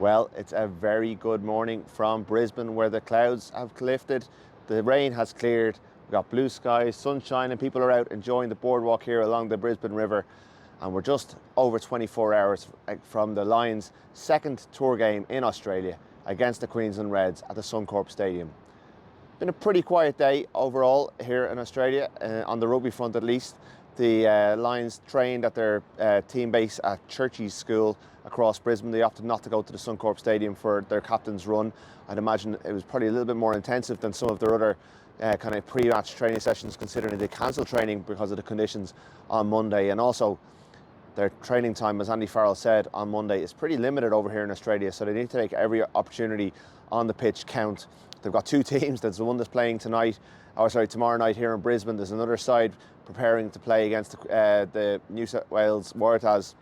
Well, it's a very good morning from Brisbane where the clouds have lifted, the rain has cleared, we've got blue skies, sunshine, and people are out enjoying the boardwalk here along the Brisbane River. And we're just over 24 hours from the Lions' second tour game in Australia against the Queensland Reds at the Suncorp Stadium. Been a pretty quiet day overall here in Australia, on the rugby front at least. The Lions trained at their team base at Churchies school across Brisbane. They opted not to go to the Suncorp Stadium for their captain's run. I'd imagine it was probably a little bit more intensive than some of their other kind of pre-match training sessions, considering they cancelled training because of the conditions on Monday. And also their training time, as Andy Farrell said on Monday, is pretty limited over here in Australia, so they need to take every opportunity on the pitch count. They've got two teams. There's the one that's playing tomorrow night here in Brisbane. There's another side preparing to play against the New South Wales Waratahs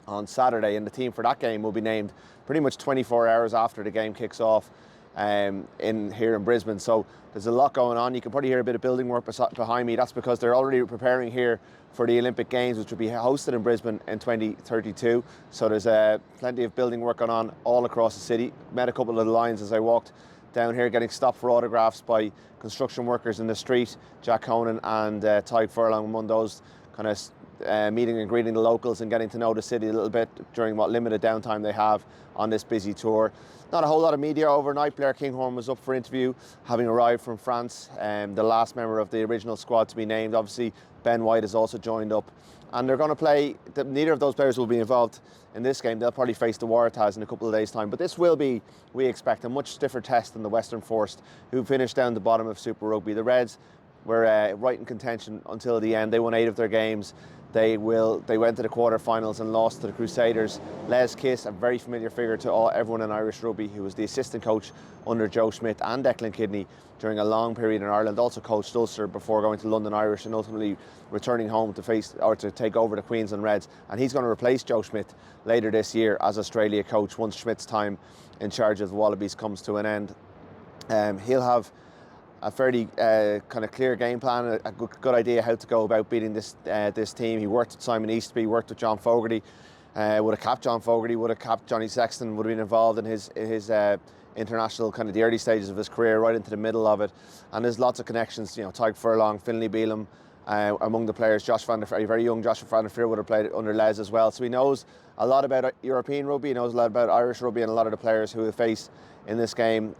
on Saturday, and the team for that game will be named pretty much 24 hours after the game kicks off here in Brisbane. So there's a lot going on. You can probably hear a bit of building work behind me. That's because they're already preparing here for the Olympic Games, which will be hosted in Brisbane in 2032. So there's plenty of building work going on all across the city. Met a couple of the Lions as I walked down here, getting stopped for autographs by construction workers in the street. Jack Conan and Tyke Furlong among those, kind of meeting and greeting the locals and getting to know the city a little bit during what limited downtime they have on this busy tour. Not a whole lot of media overnight. Blair Kinghorn was up for interview, having arrived from France, the last member of the original squad to be named. Obviously, Ben White has also joined up, and they're going to play. Neither of those players will be involved in this game. They'll probably face the Waratahs in a couple of days' time. But this will be, we expect, a much stiffer test than the Western Force, who finished down the bottom of Super Rugby. The Reds were right in contention until the end. They won 8 of their games. They went to the quarterfinals and lost to the Crusaders. Les Kiss, a very familiar figure to everyone in Irish rugby, who was the assistant coach under Joe Schmidt and Declan Kidney during a long period in Ireland. Also coached Ulster before going to London Irish and ultimately returning home to take over the Queensland Reds. And he's going to replace Joe Schmidt later this year as Australia coach once Schmidt's time in charge of the Wallabies comes to an end. He'll have a fairly kind of clear game plan, a good idea how to go about beating this team. He worked with Simon Easterby, worked with John Fogarty, would have capped John Fogarty, would have capped Johnny Sexton, would have been involved in his international kind of the early stages of his career, right into the middle of it. And there's lots of connections, Tyke Furlong, Finlay Beelum, among the players. Very young Josh Van der Veer would have played under Les as well. So he knows a lot about European rugby, he knows a lot about Irish rugby, and a lot of the players who will face in this game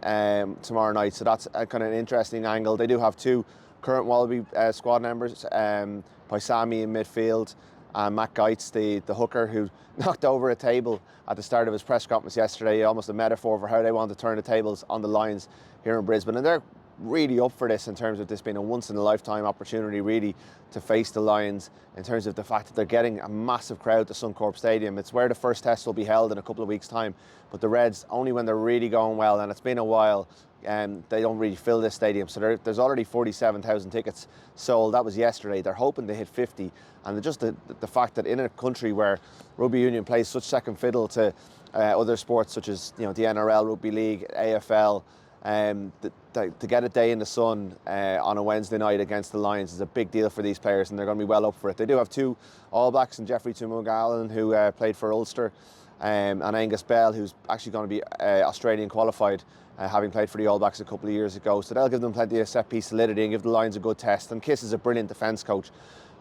tomorrow night. So that's a kind of an interesting angle. They do have 2 current Wallaby squad members, Paisami in midfield, and Matt Geitz, the hooker, who knocked over a table at the start of his press conference yesterday. Almost a metaphor for how they want to turn the tables on the Lions here in Brisbane. And they're really up for this in terms of this being a once-in-a-lifetime opportunity really to face the Lions, in terms of the fact that they're getting a massive crowd to Suncorp Stadium. It's where the first test will be held in a couple of weeks' time, but the Reds, only when they're really going well, and it's been a while, they don't really fill this stadium. So there's already 47,000 tickets sold. That was yesterday. They're hoping to hit 50, and just the fact that in a country where rugby union plays such second fiddle to other sports such as the NRL, Rugby League, AFL, to get a day in the sun on a Wednesday night against the Lions is a big deal for these players, and they're going to be well up for it. They do have 2 All Blacks, and Jeffrey Tumungalan, who played for Ulster, and Angus Bell, who's actually going to be Australian qualified, having played for the All Blacks a couple of years ago. So they'll give them plenty of set-piece solidity and give the Lions a good test. And Kiss is a brilliant defence coach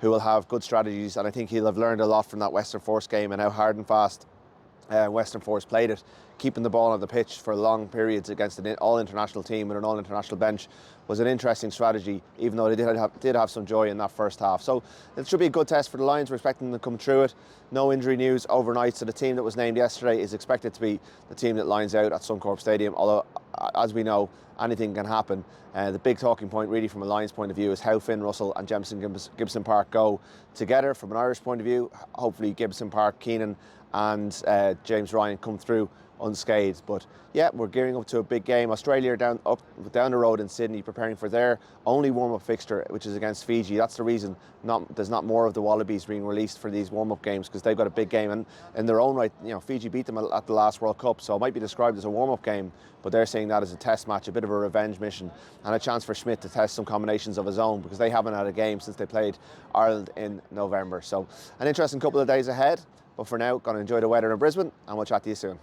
who will have good strategies, and I think he'll have learned a lot from that Western Force game and how hard and fast Western Force played it. Keeping the ball on the pitch for long periods against an all-international team with an all-international bench was an interesting strategy, even though they did have some joy in that first half. So it should be a good test for the Lions. We're expecting them to come through it. No injury news overnight, so the team that was named yesterday is expected to be the team that lines out at Suncorp Stadium, although, as we know, anything can happen. The big talking point really from a Lions point of view is how Finn Russell and Gibson Park go together. From an Irish point of view, hopefully Gibson Park, Keenan and James Ryan come through unscathed. But yeah, we're gearing up to a big game. Australia are down the road in Sydney, preparing for their only warm-up fixture, which is against Fiji. That's the reason there's not more of the Wallabies being released for these warm-up games, because they've got a big game, and in their own right, Fiji beat them at the last World Cup, so it might be described as a warm-up game, but they're seeing that as a test match, a bit of a revenge mission, and a chance for Schmidt to test some combinations of his own, because they haven't had a game since they played Ireland in November. So an interesting couple of days ahead, but for now, going to enjoy the weather in Brisbane, and we'll chat to you soon.